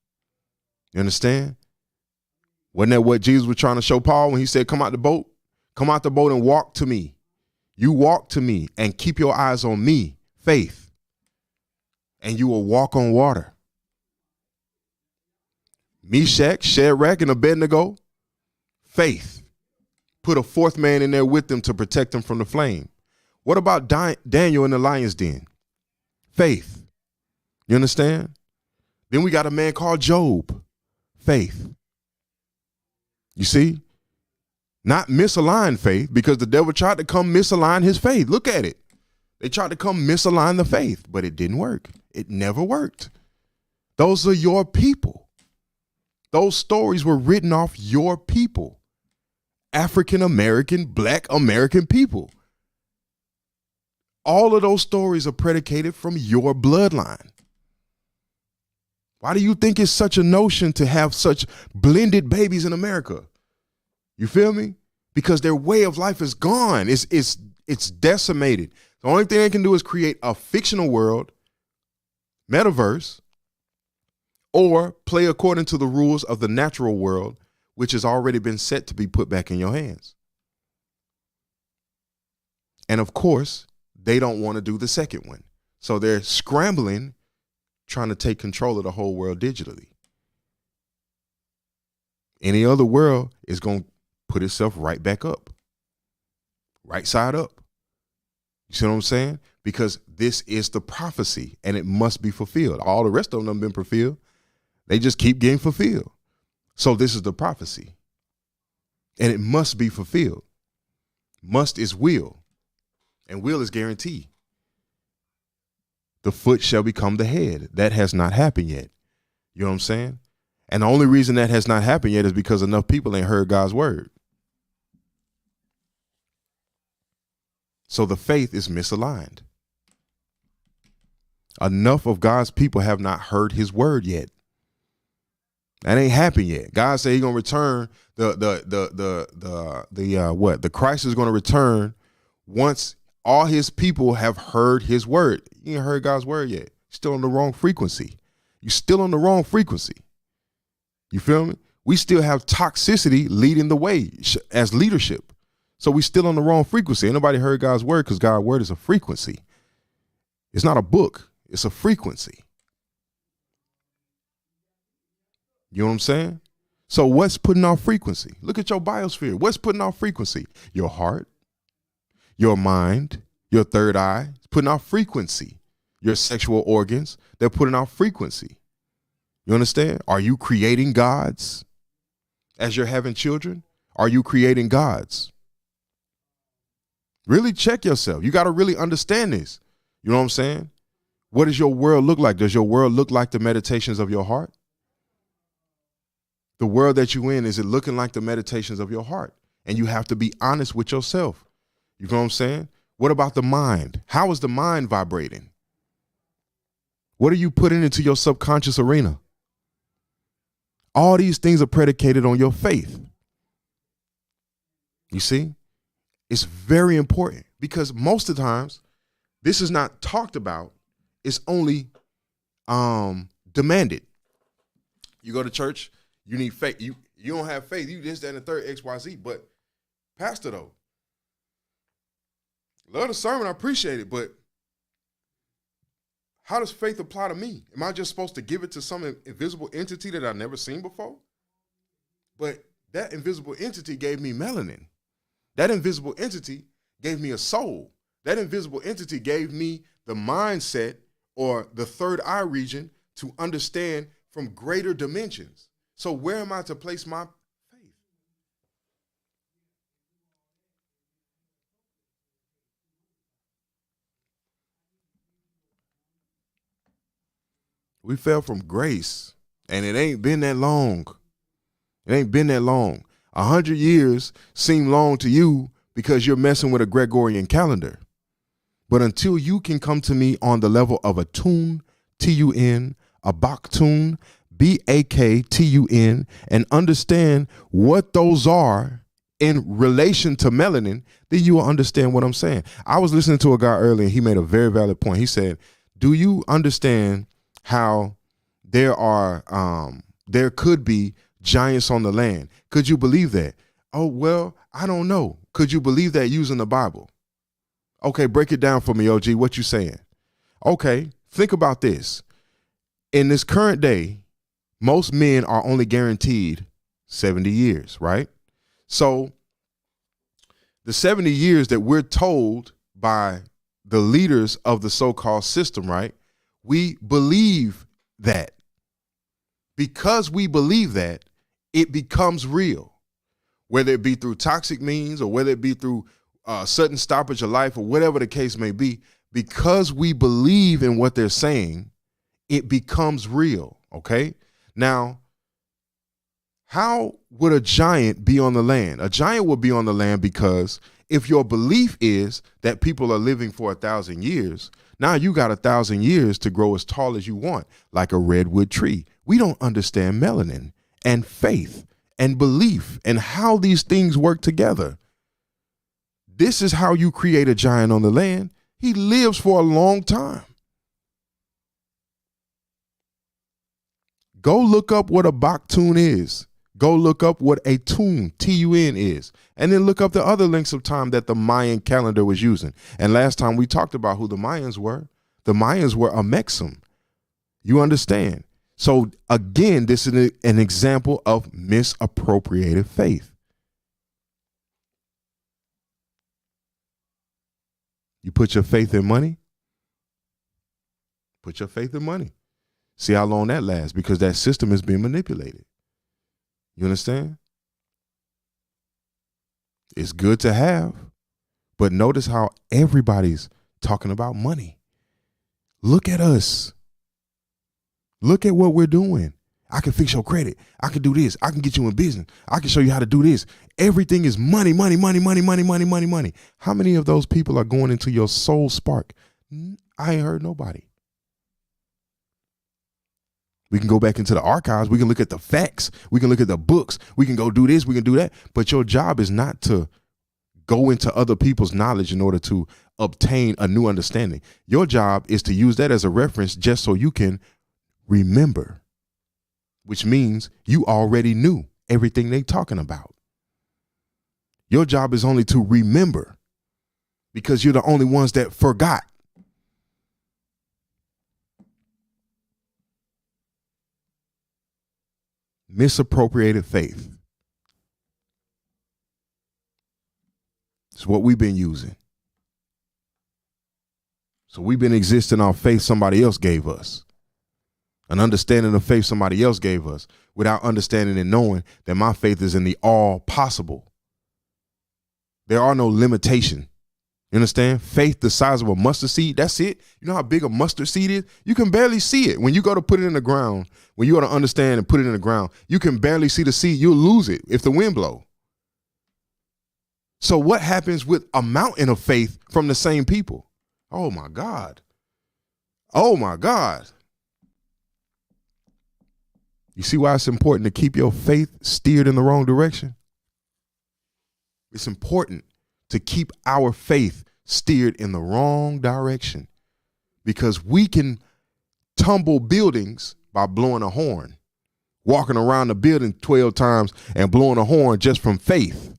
Speaker 1: You understand? Wasn't that what Jesus was trying to show Paul when he said, come out the boat? Come out the boat and walk to me. You walk to me and keep your eyes on me, faith, and you will walk on water. Meshach, Shadrach, and Abednego, faith. Put a fourth man in there with them to protect them from the flame. What about Daniel in the lion's den? Faith. You understand? Then we got a man called Job. Faith. You see? Not misaligned faith, because the devil tried to come misalign his faith. Look at it. They tried to come misalign the faith, but it didn't work. It never worked. Those are your people. Those stories were written off your people. African American, Black American people. All of those stories are predicated from your bloodline. Why do you think it's such a notion to have such blended babies in America? You feel me? Because their way of life is gone. It's decimated. The only thing they can do is create a fictional world, metaverse, or play according to the rules of the natural world, which has already been set to be put back in your hands. And of course, they don't want to do the second one. So they're scrambling, trying to take control of the whole world digitally. Any other world is going to put itself right back up, right side up. You see what I'm saying? Because this is the prophecy and it must be fulfilled. All the rest of them have been fulfilled. They just keep getting fulfilled. So this is the prophecy and it must be fulfilled. Must is will, and will is guarantee. The foot shall become the head. That has not happened yet. You know what I'm saying? And the only reason that has not happened yet is because enough people ain't heard God's word. So the faith is misaligned. Enough of God's people have not heard his word yet. That ain't happened yet. God said he's gonna return the Christ is gonna return once all his people have heard his word. You ain't heard God's word yet. Still on the wrong frequency. You still on the wrong frequency. You feel me? We still have toxicity leading the way as leadership. So we still on the wrong frequency. Ain't nobody heard God's word because God's word is a frequency. It's not a book. It's a frequency. You know what I'm saying? So what's putting off frequency? Look at your biosphere. What's putting off frequency? Your heart, your mind, your third eye. It's putting off frequency. Your sexual organs, they're putting off frequency. You understand? Are you creating gods as you're having children? Are you creating gods? Really check yourself. You got to really understand this. You know what I'm saying? What does your world look like? Does your world look like the meditations of your heart? The world that you in, is it looking like the meditations of your heart? And you have to be honest with yourself. You know what I'm saying? What about the mind? How is the mind vibrating? What are you putting into your subconscious arena? All these things are predicated on your faith. You see? It's very important because most of the times this is not talked about. It's only demanded. You go to church, you need faith. You don't have faith. You this, that, and the third, XYZ. But pastor, though, love the sermon. I appreciate it. But how does faith apply to me? Am I just supposed to give it to some invisible entity that I've never seen before? But that invisible entity gave me melanin. That invisible entity gave me a soul. That invisible entity gave me the mindset or the third eye region to understand from greater dimensions. So where am I to place my faith? We fell from grace, and it ain't been that long. It ain't been that long. 100 years seem long to you because you're messing with a Gregorian calendar. But until you can come to me on the level of a tune, T-U-N, a Baktun, B-A-K-T-U-N, and understand what those are in relation to melanin, then you will understand what I'm saying. I was listening to a guy earlier, and he made a very valid point. He said, do you understand how there could be giants on the land? Could you believe that? Oh, well, I don't know. Could you believe that using the Bible? Okay, break it down for me, OG. What you saying? Okay, think about this. In this current day, most men are only guaranteed 70 years, right? So the 70 years that we're told by the leaders of the so-called system, right? We believe that. Because we believe that, it becomes real, whether it be through toxic means or whether it be through sudden stoppage of life or whatever the case may be. Because we believe in what they're saying, it becomes real, okay? Now, how would a giant be on the land? A giant would be on the land because if your belief is that people are living for 1,000 years, now you got 1,000 years to grow as tall as you want, like a redwood tree. We don't understand melanin and faith and belief and how these things work together. This is how you create a giant on the land. He lives for a long time. Go look up what a Baktun is. Go look up what a tune, T-U-N, is. And then look up the other lengths of time that the Mayan calendar was using. And last time we talked about who the Mayans were. The Mayans were a Mexim. You understand? So again, this is an example of misappropriated faith. You put your faith in money? Put your faith in money. See how long that lasts, because that system is being manipulated. You understand? It's good to have, but notice how everybody's talking about money. Look at us. Look at what we're doing. I can fix your credit. I can do this. I can get you in business. I can show you how to do this. Everything is money, money, money, money, money, money, money, money. How many of those people are going into your soul spark? I ain't heard nobody. We can go back into the archives. We can look at the facts. We can look at the books. We can go do this. We can do that. But your job is not to go into other people's knowledge in order to obtain a new understanding. Your job is to use that as a reference just so you can remember, which means you already knew everything they talking about. Your job is only to remember because you're the only ones that forgot. Misappropriated faith. It's what we've been using. So we've been existing on faith somebody else gave us. An understanding of faith somebody else gave us without understanding and knowing that my faith is in the all possible. There are no limitations. You understand? Faith the size of a mustard seed. That's it. You know how big a mustard seed is? You can barely see it. When you go to put it in the ground, when you go to understand and put it in the ground, you can barely see the seed. You'll lose it if the wind blows. So what happens with a mountain of faith from the same people? Oh my God. Oh my God. You see why it's important to keep your faith steered in the wrong direction? It's important to keep our faith steered in the wrong direction, because we can tumble buildings by blowing a horn, walking around the building 12 times and blowing a horn just from faith,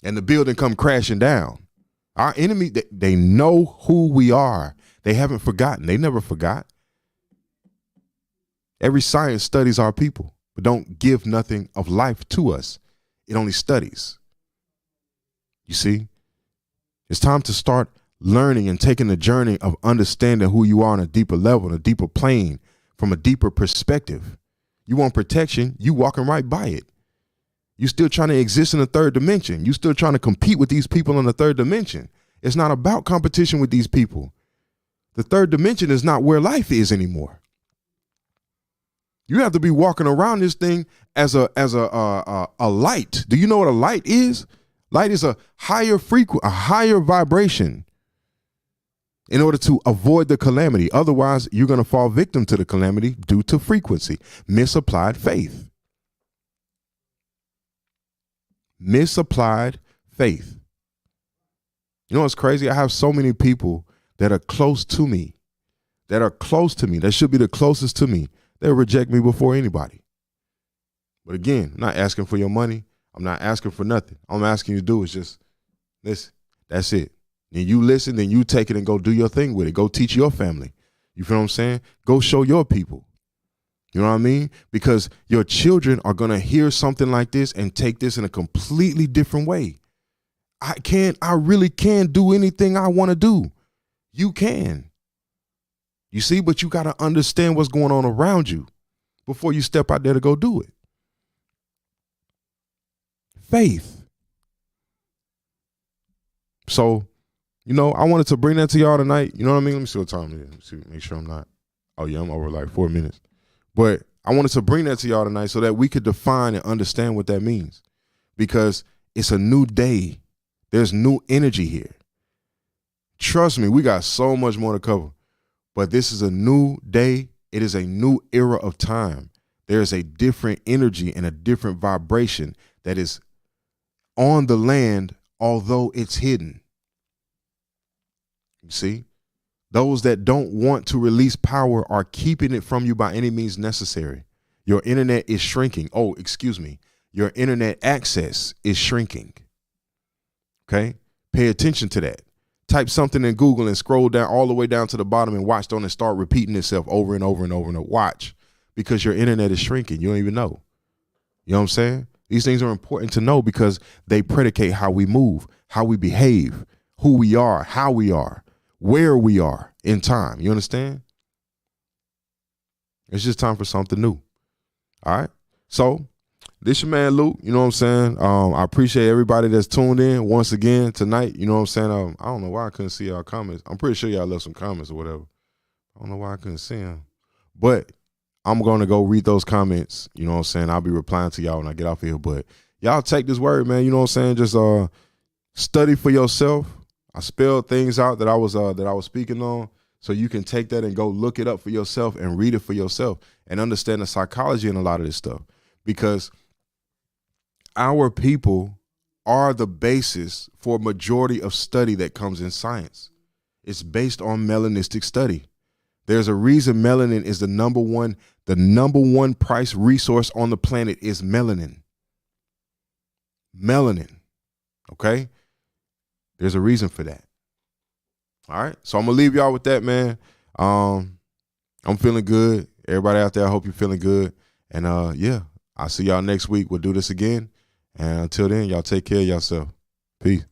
Speaker 1: and the building come crashing down. Our enemy, they know who we are. They haven't forgotten. They never forgot. Every science studies our people, but don't give nothing of life to us. It only studies. You see, it's time to start learning and taking the journey of understanding who you are on a deeper level, on a deeper plane, from a deeper perspective. You want protection, you walking right by it. You still trying to exist in the third dimension. You still trying to compete with these people in the third dimension. It's not about competition with these people. The third dimension is not where life is anymore. You have to be walking around this thing as a light. Do you know what a light is? Light is a higher frequency, a higher vibration, in order to avoid the calamity. Otherwise, you're going to fall victim to the calamity due to frequency, misapplied faith. Misapplied faith. You know what's crazy? I have so many people that are close to me, that should be the closest to me. They'll reject me before anybody. But again, I'm not asking for your money. I'm not asking for nothing. All I'm asking you to do is just listen. That's it. Then you listen, then you take it and go do your thing with it. Go teach your family. You feel what I'm saying? Go show your people. You know what I mean? Because your children are going to hear something like this and take this in a completely different way. I really can do anything I want to do. You can. You see, but you got to understand what's going on around you before you step out there to go do it. Faith. So, you know, I wanted to bring that to y'all tonight. You know what I mean? Let me see what time it is. Let me see, make sure I'm not. Oh, yeah, I'm over like 4 minutes. But I wanted to bring that to y'all tonight so that we could define and understand what that means, because it's a new day. There's new energy here. Trust me, we got so much more to cover, but this is a new day. It is a new era of time. There is a different energy and a different vibration that is on the land, although it's hidden. You see, those that don't want to release power are keeping it from you by any means necessary. Your internet is shrinking. Oh, excuse me. Your internet access is shrinking. Okay. Pay attention to that. Type something in Google and scroll down all the way down to the bottom and watch on and start repeating itself over and over and over and over. Watch, because your internet is shrinking. You don't even know. You know what I'm saying? These things are important to know because they predicate how we move, how we behave, who we are, how we are, where we are in time. You understand? It's just time for something new. All right. So this your man Luke. You know what I'm saying? I appreciate everybody that's tuned in once again tonight. You know what I'm saying? I don't know why I couldn't see y'all comments. I'm pretty sure y'all left some comments or whatever. I don't know why I couldn't see them. But I'm going to go read those comments. You know what I'm saying? I'll be replying to y'all when I get off here. But y'all take this word, man. You know what I'm saying? Just study for yourself. I spelled things out that I was speaking on, so you can take that and go look it up for yourself and read it for yourself and understand the psychology in a lot of this stuff, because our people are the basis for a majority of study that comes in science. It's based on melanistic study. There's a reason melanin is the number one price resource on the planet is melanin. Melanin. Okay? There's a reason for that. All right. So I'm going to leave y'all with that, man. I'm feeling good. Everybody out there, I hope you're feeling good. And yeah, I'll see y'all next week. We'll do this again. And until then, y'all take care of yourself. Peace.